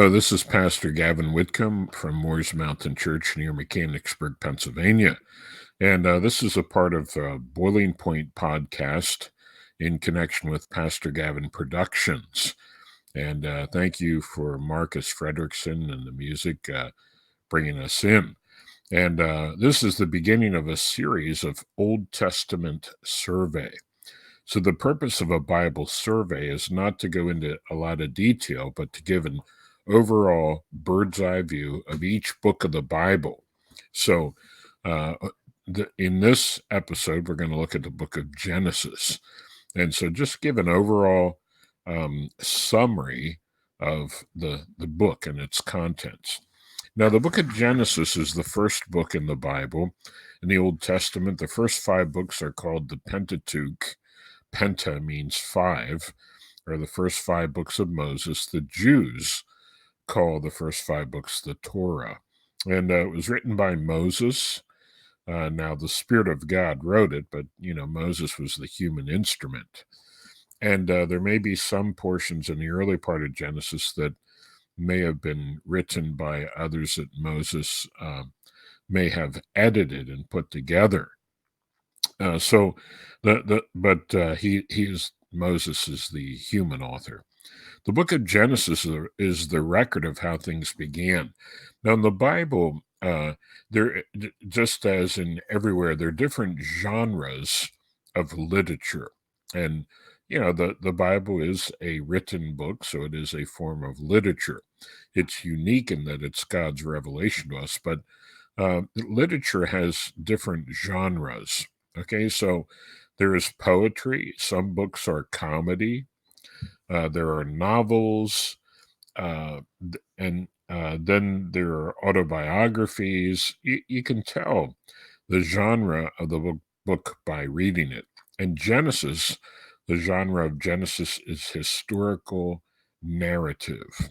Hello, this is Pastor Gavin Whitcomb from Moores Mountain Church near Mechanicsburg, Pennsylvania. And this is a part of Boiling Point Podcast in connection with Pastor Gavin Productions. And thank you for Marcus Fredrickson and the music bringing us in. And this is the beginning of a series of Old Testament survey. So the purpose of a Bible survey is not to go into a lot of detail, but to give an overall bird's eye view of each book of the Bible. So in this episode, we're going to look at the book of Genesis. And so just give an overall summary of the book and its contents. Now, the book of Genesis is the first book in the Bible. In the Old Testament, the first 5 books are called the Pentateuch. Penta means 5, or the first 5 books of Moses. The Jews call the first 5 books the Torah. And it was written by Moses. Now, the Spirit of God wrote it, but, Moses was the human instrument. And there may be some portions in the early part of Genesis that may have been written by others that Moses may have edited and put together. Moses is the human author. The book of Genesis is the record of how things began. Now, in the Bible, there, just as in everywhere, there are different genres of literature. And, the Bible is a written book, so it is a form of literature. It's unique in that it's God's revelation to us, but literature has different genres. Okay, so there is poetry. Some books are comedy. There are novels, and then there are autobiographies. You can tell the genre of the book by reading it. And Genesis, the genre of Genesis is historical narrative.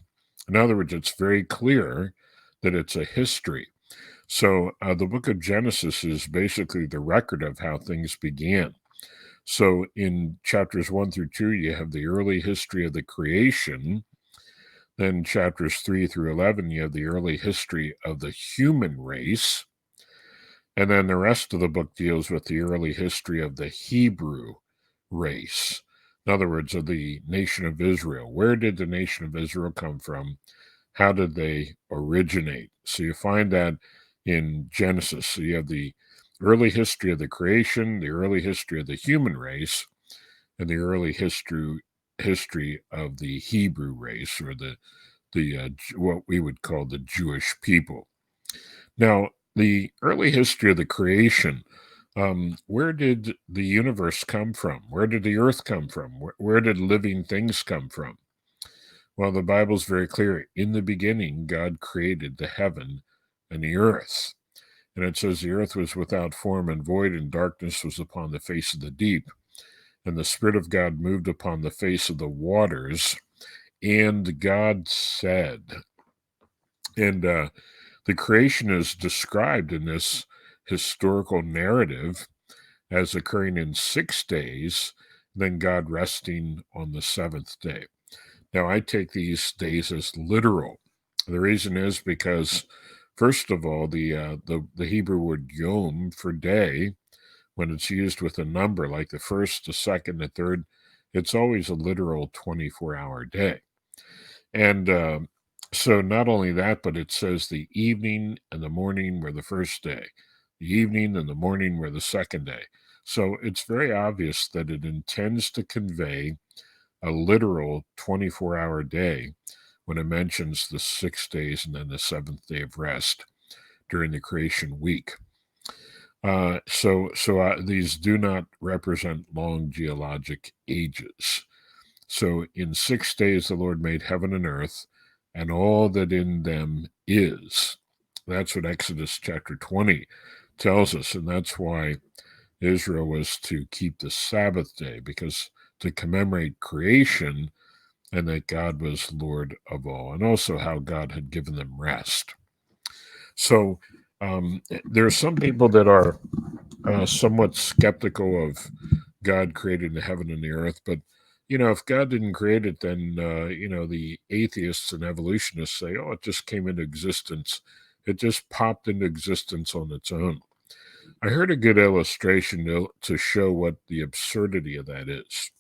In other words, it's very clear that it's a history. So the book of Genesis is basically the record of how things began. So in chapters 1 through 2, you have the early history of the creation. Then chapters 3 through 11, you have the early history of the human race. And then the rest of the book deals with the early history of the Hebrew race. In other words, of the nation of Israel. Where did the nation of Israel come from? How did they originate? So you find that in Genesis. So you have the early history of the creation, the early history of the human race, and the early history of the Hebrew race, or the what we would call the Jewish people. Now, the early history of the creation, where did the universe come from? Where did the earth come from? Where did living things come from? Well, the Bible's very clear. In the beginning, God created the heaven and the earth. And it says the earth was without form and void, and darkness was upon the face of the deep. And the Spirit of God moved upon the face of the waters. And God said, and the creation is described in this historical narrative as occurring in 6 days, then God resting on the 7th day. Now, I take these days as literal. The reason is because, first of all, the Hebrew word yom for day, when it's used with a number like the first, the second, the third, it's always a literal 24-hour day. And so not only that, but it says the evening and the morning were the first day. The evening and the morning were the second day. So it's very obvious that it intends to convey a literal 24-hour day when it mentions the 6 days and then the 7th day of rest during the creation week. These do not represent long geologic ages. So in 6 days the Lord made heaven and earth and all that in them is. That's what Exodus chapter 20 tells us, and that's why Israel was to keep the Sabbath day, because to commemorate creation and that God was Lord of all, and also how God had given them rest. So there are some people that are somewhat skeptical of God creating the heaven and the earth, but if God didn't create it, then, the atheists and evolutionists say, oh, it just came into existence. It just popped into existence on its own. I heard a good illustration to show what the absurdity of that is.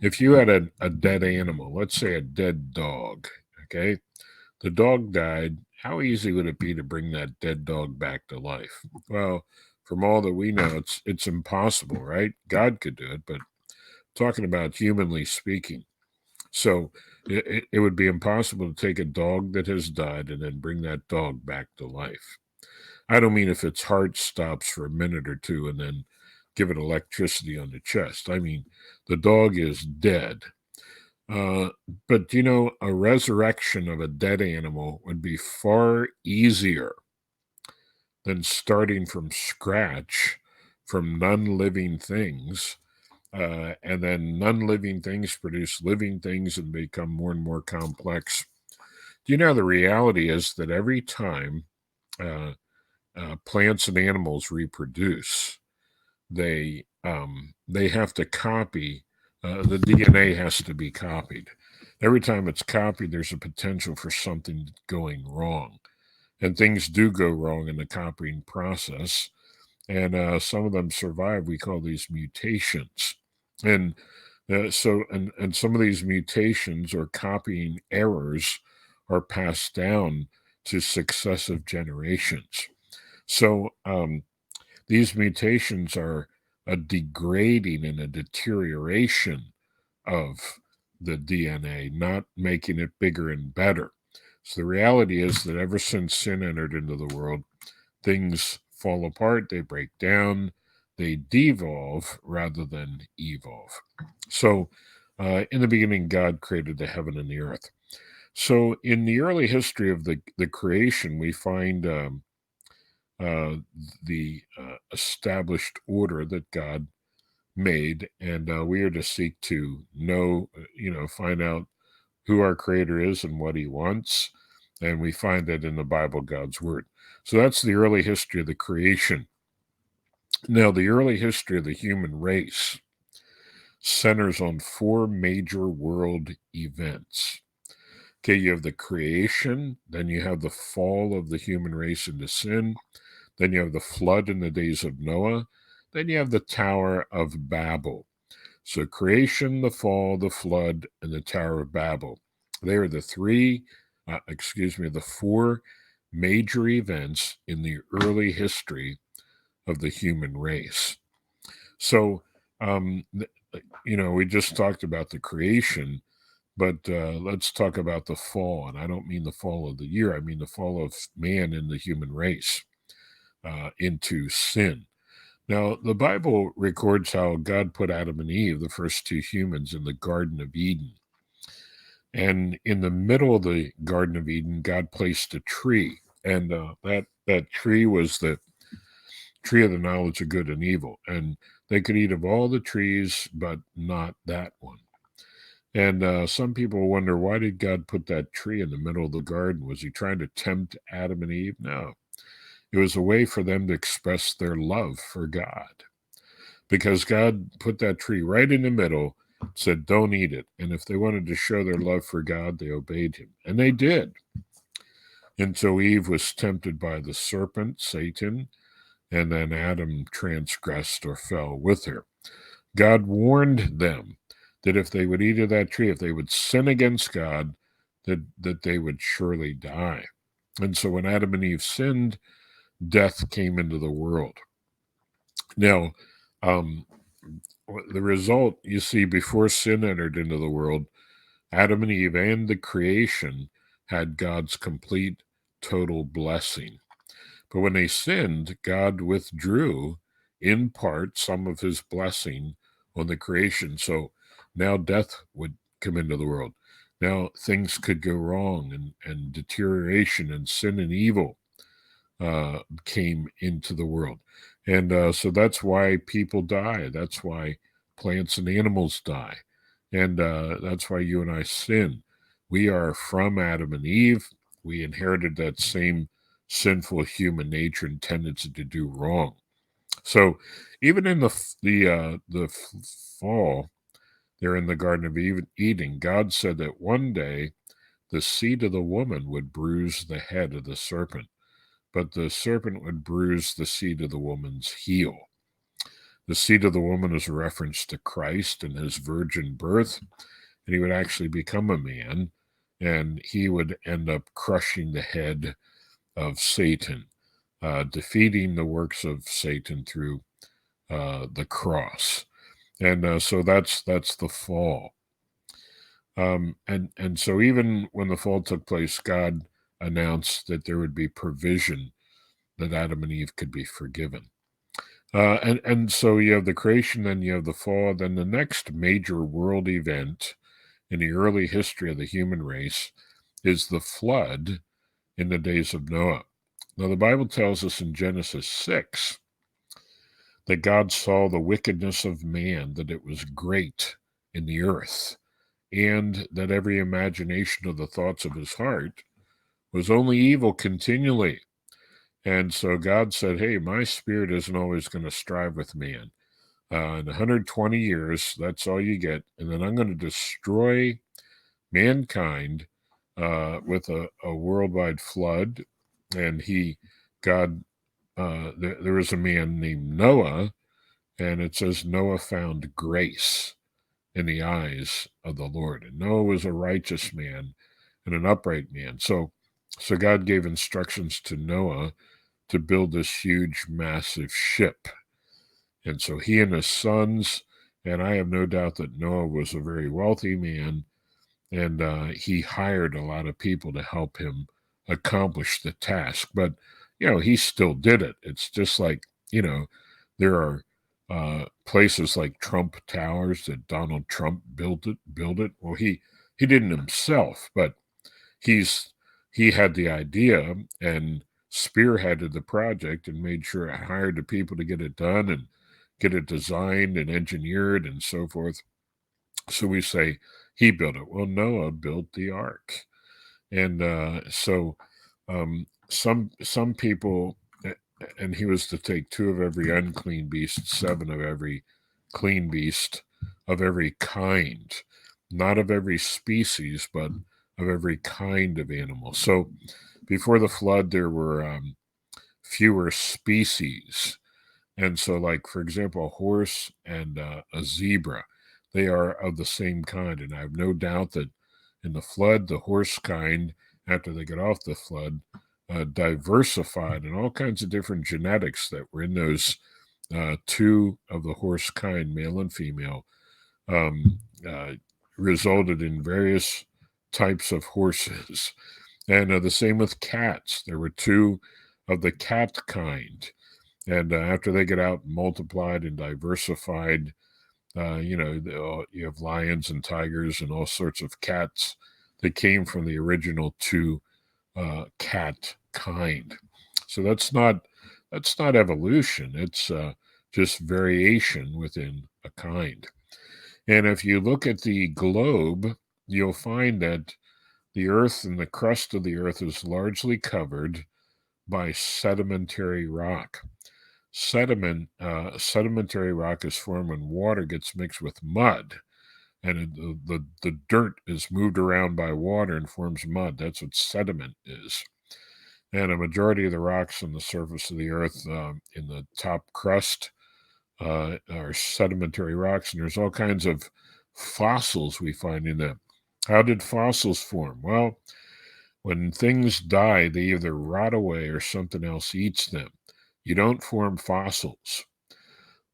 If you had a dead animal, let's say a dead dog, okay? The dog died. How easy would it be to bring that dead dog back to life? Well, from all that we know, it's impossible, right? God could do it, but talking about humanly speaking. So it would be impossible to take a dog that has died and then bring that dog back to life. I don't mean if its heart stops for a minute or two and then give it electricity on the chest. I mean, the dog is dead. But a resurrection of a dead animal would be far easier than starting from scratch from non-living things. And then non-living things produce living things and become more and more complex. The reality is that every time plants and animals reproduce, they have to copy. The DNA has to be copied. Every time it's copied, there's a potential for something going wrong, and things do go wrong in the copying process. And some of them survive. We call these mutations, and and some of these mutations or copying errors are passed down to successive generations. So these mutations are a degrading and a deterioration of the DNA, not making it bigger and better. So the reality is that ever since sin entered into the world, things fall apart, they break down, they devolve rather than evolve. So in the beginning, God created the heaven and the earth. So in the early history of the creation, we find the established order that God made, and we are to seek to know, find out who our Creator is and what He wants, and we find that in the Bible, God's Word. So that's the early history of the creation. Now, the early history of the human race centers on four major world events. Okay, you have the creation, then you have the fall of the human race into sin, then you have the flood in the days of Noah. Then you have the Tower of Babel. So creation, the fall, the flood, and the Tower of Babel. They are the the four major events in the early history of the human race. So, we just talked about the creation, but let's talk about the fall. And I don't mean the fall of the year, I mean the fall of man in the human race. Into sin. Now, the Bible records how God put Adam and Eve, the first two humans, in the Garden of Eden. And in the middle of the Garden of Eden, God placed a tree. And that tree was the tree of the knowledge of good and evil. And they could eat of all the trees, but not that one. And some people wonder, why did God put that tree in the middle of the garden? Was he trying to tempt Adam and Eve? No. It was a way for them to express their love for God, because God put that tree right in the middle, said, don't eat it. And if they wanted to show their love for God, they obeyed him. And they did. And so Eve was tempted by the serpent, Satan, and then Adam transgressed or fell with her. God warned them that if they would eat of that tree, if they would sin against God, that they would surely die. And so when Adam and Eve sinned, death came into the world. Now, the result, you see, before sin entered into the world, Adam and Eve and the creation had God's complete, total blessing. But when they sinned, God withdrew, in part, some of his blessing on the creation. So now death would come into the world. Now things could go wrong, and deterioration and sin and evil came into the world. And so that's why people die. That's why plants and animals die. And that's why you and I sin. We are from Adam and Eve. We inherited that same sinful human nature and tendency to do wrong. So even in the fall, there in the Garden of Eden, God said that one day the seed of the woman would bruise the head of the serpent, but the serpent would bruise the seed of the woman's heel. The seed of the woman is a reference to Christ and his virgin birth, and he would actually become a man, and he would end up crushing the head of Satan, defeating the works of Satan through the cross. And so that's the fall. And so even when the fall took place, God announced that there would be provision that Adam and Eve could be forgiven. And so you have the creation, then you have the fall, then the next major world event in the early history of the human race is the flood in the days of Noah. Now, the Bible tells us in Genesis 6 that God saw the wickedness of man, that it was great in the earth, and that every imagination of the thoughts of his heart was only evil continually. And so God said, hey, my spirit isn't always going to strive with man. In 120 years, that's all you get. And then I'm going to destroy mankind with a worldwide flood. And there was a man named Noah, and it says Noah found grace in the eyes of the Lord. And Noah was a righteous man and an upright man. So God gave instructions to Noah to build this huge, massive ship. And so he and his sons, and I have no doubt that Noah was a very wealthy man, and he hired a lot of people to help him accomplish the task. But, he still did it. It's just like, there are places like Trump Towers that Donald Trump built it. Well, he didn't himself, but he had the idea and spearheaded the project and made sure I hired the people to get it done and get it designed and engineered and so forth. So we say he built it. Well, Noah built the ark. And so some people, and he was to take 2 of every unclean beast, 7 of every clean beast of every kind, not of every species, but of every kind of animal. So before the flood, there were fewer species. And so, like, for example, a horse and a zebra, they are of the same kind. And I have no doubt that in the flood, the horse kind, after they got off the flood, diversified in all kinds of different genetics that were in those 2 of the horse kind, male and female, resulted in various types of horses. And the same with cats. There were 2 of the cat kind. And after they get out and multiplied and diversified, you have lions and tigers and all sorts of cats that came from the original 2 cat kind. So that's not evolution. It's just variation within a kind. And if you look at the globe, you'll find that the earth and the crust of the earth is largely covered by sedimentary rock. Sedimentary rock is formed when water gets mixed with mud, and the dirt is moved around by water and forms mud. That's what sediment is. And a majority of the rocks on the surface of the earth in the top crust are sedimentary rocks, and there's all kinds of fossils we find in them. How did fossils form? Well, when things die, they either rot away or something else eats them. You don't form fossils.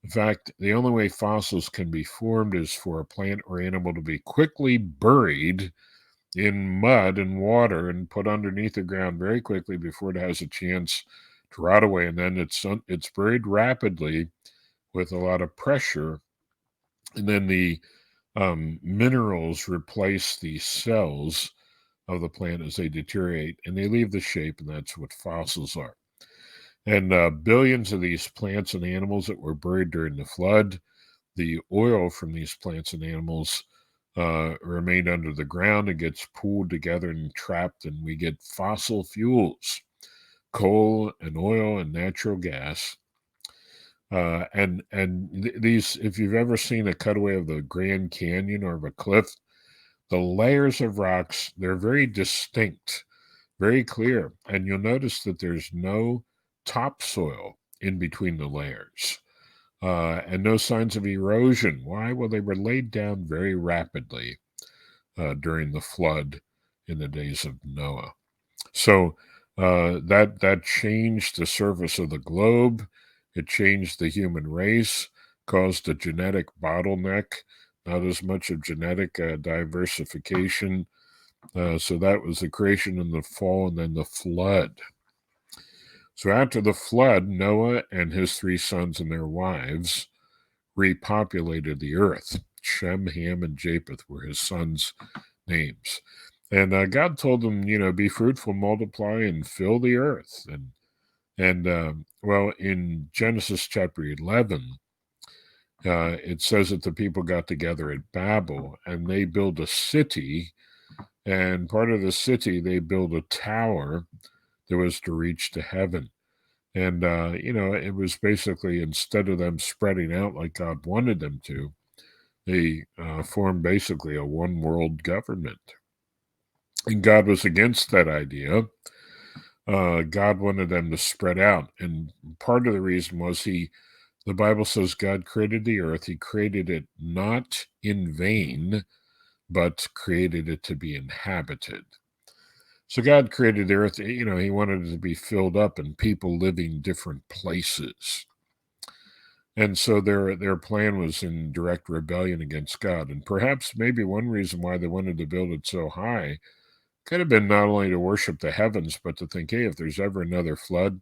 In fact, the only way fossils can be formed is for a plant or animal to be quickly buried in mud and water and put underneath the ground very quickly before it has a chance to rot away. And then it's buried rapidly with a lot of pressure. And then the minerals replace the cells of the plant as they deteriorate, and they leave the shape, and that's what fossils are. And billions of these plants and animals that were buried during the flood, the oil from these plants and animals remained under the ground and gets pooled together and trapped, and we get fossil fuels, coal and oil and natural gas. These, if you've ever seen a cutaway of the Grand Canyon or of a cliff, the layers of rocks, they're very distinct, very clear. And you'll notice that there's no topsoil in between the layers, and no signs of erosion. Why? Well, they were laid down very rapidly during the flood in the days of Noah. So that changed the surface of the globe. It changed the human race, caused a genetic bottleneck, not as much of genetic diversification. So that was the creation and the fall, and then the flood. So after the flood, Noah and his 3 sons and their wives repopulated the earth. Shem, Ham, and Japheth were his sons' names. And God told them, be fruitful, multiply, and fill the earth. Well, in Genesis chapter 11, it says that the people got together at Babel, and they built a city. And part of the city, they built a tower that was to reach to heaven. And, it was basically, instead of them spreading out like God wanted them to, they formed basically a one world government. And God was against that idea. God wanted them to spread out. And part of the reason was the Bible says God created the earth. He created it not in vain, but created it to be inhabited. So God created the earth, he wanted it to be filled up and people living different places. And so their plan was in direct rebellion against God. And perhaps maybe one reason why they wanted to build it so high could have been not only to worship the heavens, but to think, hey, if there's ever another flood,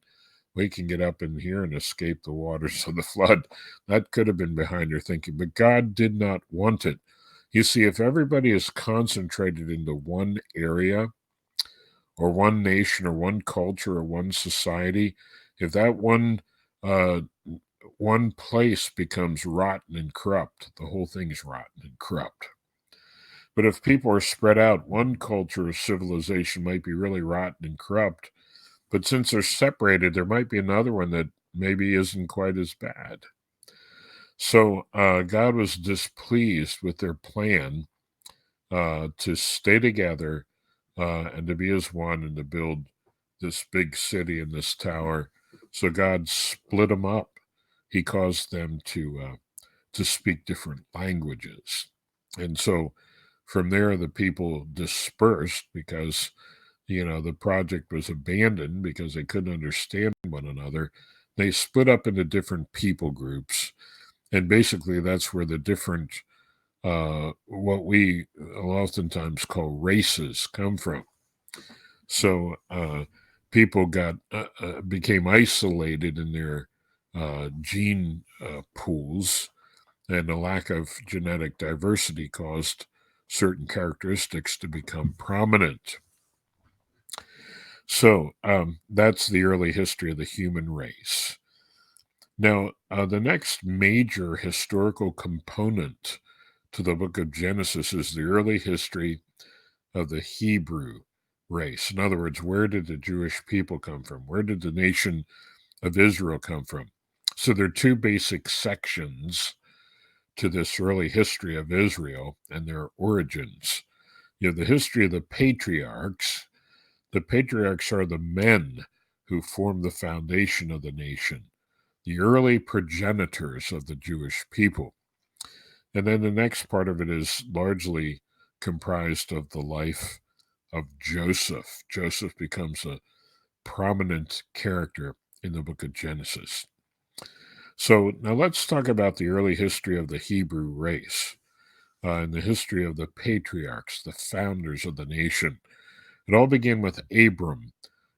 we can get up in here and escape the waters of the flood. That could have been behind their thinking, but God did not want it. You see, if everybody is concentrated into one area or one nation or one culture or one society, if that one place becomes rotten and corrupt, the whole thing's rotten and corrupt. But if people are spread out, one culture or civilization might be really rotten and corrupt, but since they're separated, there might be another one that maybe isn't quite as bad. So God was displeased with their plan to stay together and to be as one and to build this big city and this tower. So God split them up. He caused them to speak different languages. And so from there, the people dispersed because, the project was abandoned because they couldn't understand one another. They split up into different people groups. And basically, that's where the different, what we oftentimes call races, come from. So people became isolated in their gene pools, and a lack of genetic diversity caused certain characteristics to become prominent. So that's the early history of the human race. Now, the next major historical component to the book of Genesis is the early history of the Hebrew race. In other words, where did the Jewish people come from? Where did the nation of Israel come from? So there are 2 basic sections to this early history of Israel and their origins. The history of the patriarchs. The patriarchs are the men who formed the foundation of the nation, the early progenitors of the Jewish people. And then the next part of it is largely comprised of the life of Joseph. Joseph becomes a prominent character in the book of Genesis. So now let's talk about the early history of the Hebrew race and the history of the patriarchs, the founders of the nation. It all began with Abram.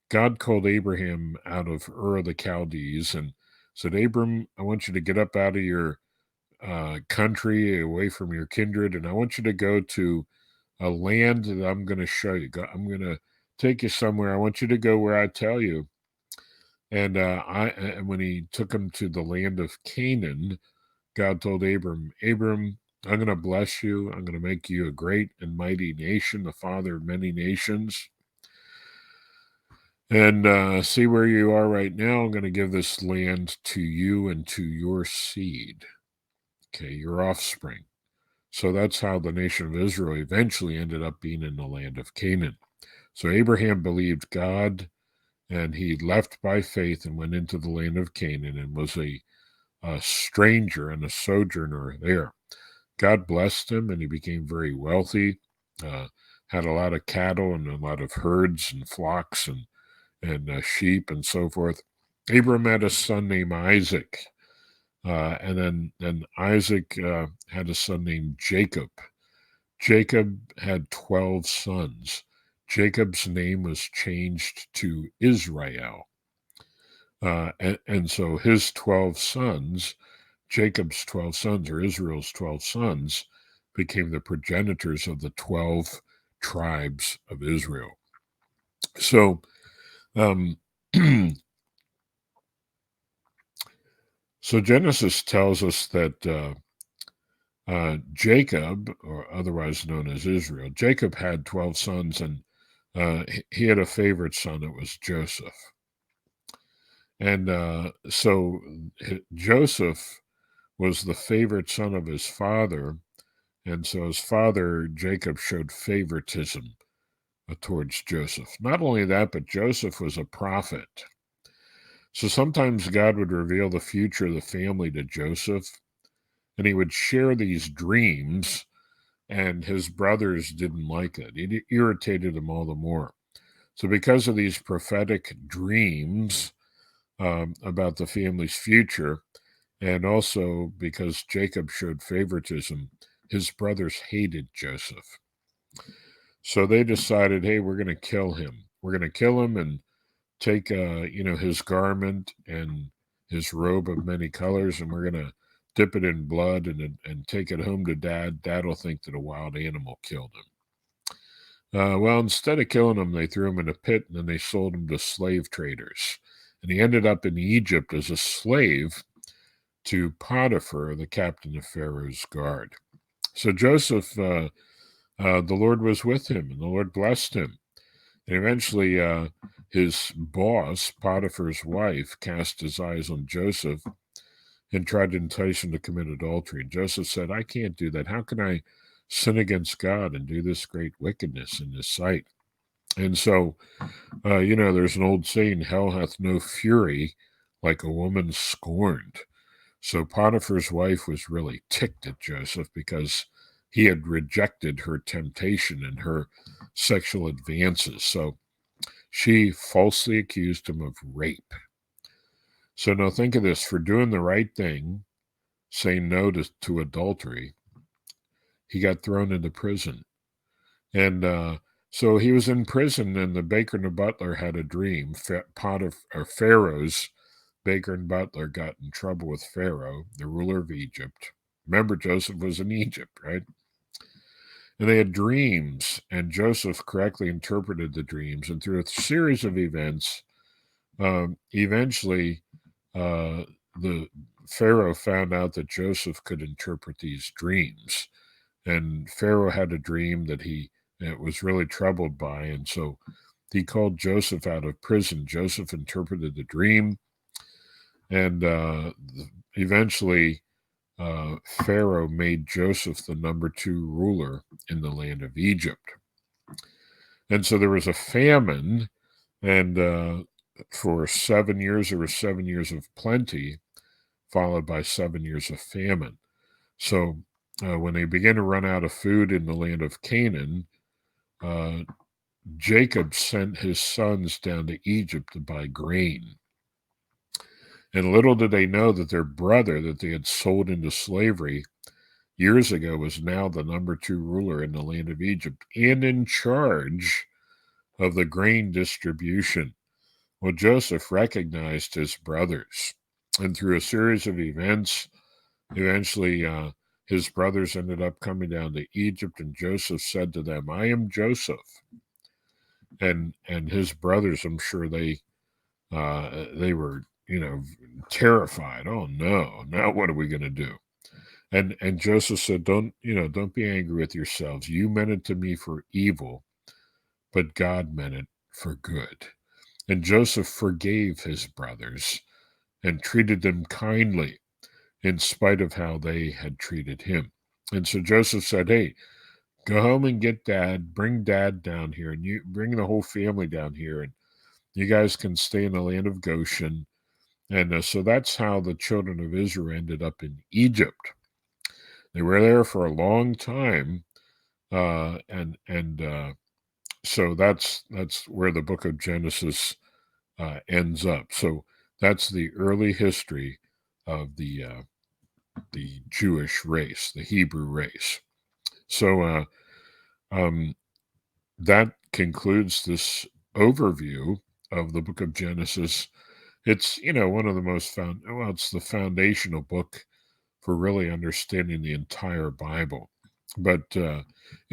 God called Abraham out of Ur of the Chaldees and said, Abram, I want you to get up out of your country, away from your kindred, and I want you to go to a land that I'm going to show you. I'm going to take you somewhere. I want you to go where I tell you. And when he took him to the land of Canaan, God told Abram, I'm going to bless you. I'm going to make you a great and mighty nation, the father of many nations. And see where you are right now. I'm going to give this land to you and to your seed, okay, your offspring. So that's how the nation of Israel eventually ended up being in the land of Canaan. So Abraham believed God, and he left by faith and went into the land of Canaan and was a stranger and a sojourner there. God blessed him, and he became very wealthy, had a lot of cattle and a lot of herds and flocks and sheep and so forth. Abram had a son named Isaac, and then Isaac had a son named Jacob. Jacob had 12 sons. Jacob's name was changed to Israel. And so his 12 sons, Jacob's 12 sons, or Israel's 12 sons, became the progenitors of the 12 tribes of Israel. So, so Genesis tells us that Jacob, or otherwise known as Israel, Jacob had 12 sons, and he had a favorite son. It was Joseph. And so Joseph was the favorite son of his father, and so his father, Jacob, showed favoritism towards Joseph. Not only that, but Joseph was a prophet. So sometimes God would reveal the future of the family to Joseph, and he would share these dreams, and his brothers didn't like it. It irritated them all the more. So because of these prophetic dreams about the family's future, and also because Jacob showed favoritism, his brothers hated Joseph. So they decided, hey, we're going to kill him. We're going to kill him and take, his garment and his robe of many colors, and we're going to dip it in blood and take it home to Dad. Dad will think that a wild animal killed him. Well, instead of killing him, they threw him in a pit, and then they sold him to slave traders. And he ended up in Egypt as a slave to Potiphar, the captain of Pharaoh's guard. So Joseph, the Lord was with him, and the Lord blessed him. And eventually, his boss, Potiphar's wife, cast his eyes on Joseph and tried to entice him to commit adultery. And Joseph said, I can't do that. How can I sin against God and do this great wickedness in his sight? And so, there's an old saying, hell hath no fury like a woman scorned. So Potiphar's wife was really ticked at Joseph because he had rejected her temptation and her sexual advances. So she falsely accused him of rape. So now think of this, for doing the right thing, saying no to adultery, he got thrown into prison. And so he was in prison, and the baker and the butler had a dream. Pharaoh's baker and butler got in trouble with Pharaoh, the ruler of Egypt. Remember, Joseph was in Egypt, right? And they had dreams, and Joseph correctly interpreted the dreams. And through a series of events, eventually the Pharaoh found out that Joseph could interpret these dreams. And Pharaoh had a dream that he was really troubled by. And so he called Joseph out of prison. Joseph interpreted the dream. And eventually, Pharaoh made Joseph the number 2 ruler in the land of Egypt. And so there was a famine, and for 7 years, there were 7 years of plenty, followed by 7 years of famine. So when they began to run out of food in the land of Canaan, Jacob sent his sons down to Egypt to buy grain. And little did they know that their brother that they had sold into slavery years ago was now the number 2 ruler in the land of Egypt and in charge of the grain distribution. Well, Joseph recognized his brothers, and through a series of events, eventually his brothers ended up coming down to Egypt, and Joseph said to them, I am Joseph. And his brothers, I'm sure they were, terrified. Oh no, now what are we going to do? And Joseph said, don't be angry with yourselves. You meant it to me for evil, but God meant it for good. And Joseph forgave his brothers and treated them kindly in spite of how they had treated him. And so Joseph said, hey, go home and get dad, bring dad down here, and you bring the whole family down here, and you guys can stay in the land of Goshen. And so that's how the children of Israel ended up in Egypt. They were there for a long time, so that's where the book of Genesis ends up. So that's the early history of the Jewish race, the Hebrew race. So that concludes this overview of the book of Genesis. It's, one of the it's the foundational book for really understanding the entire Bible. But,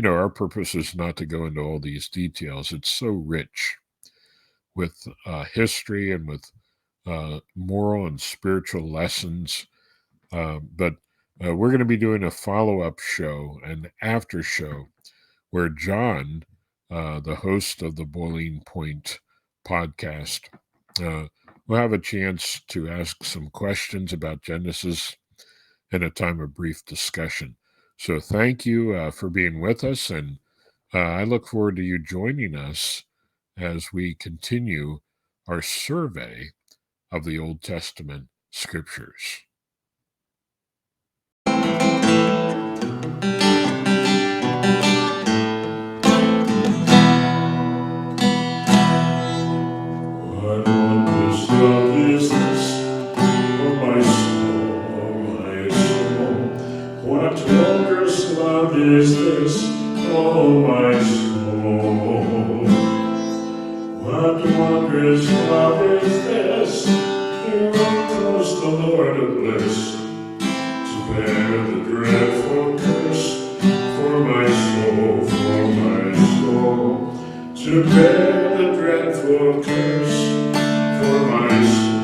our purpose is not to go into all these details. It's so rich with history and with moral and spiritual lessons. But we're going to be doing a follow-up show, an after show, where John, the host of the Boiling Point podcast, will have a chance to ask some questions about Genesis and a time of brief discussion. So thank you for being with us, and I look forward to you joining us as we continue our survey of the Old Testament scriptures. Love is this, oh my soul? What wondrous love is this? Here goes the Lord of bliss, to bear the dreadful curse for my soul, to bear the dreadful curse for my soul.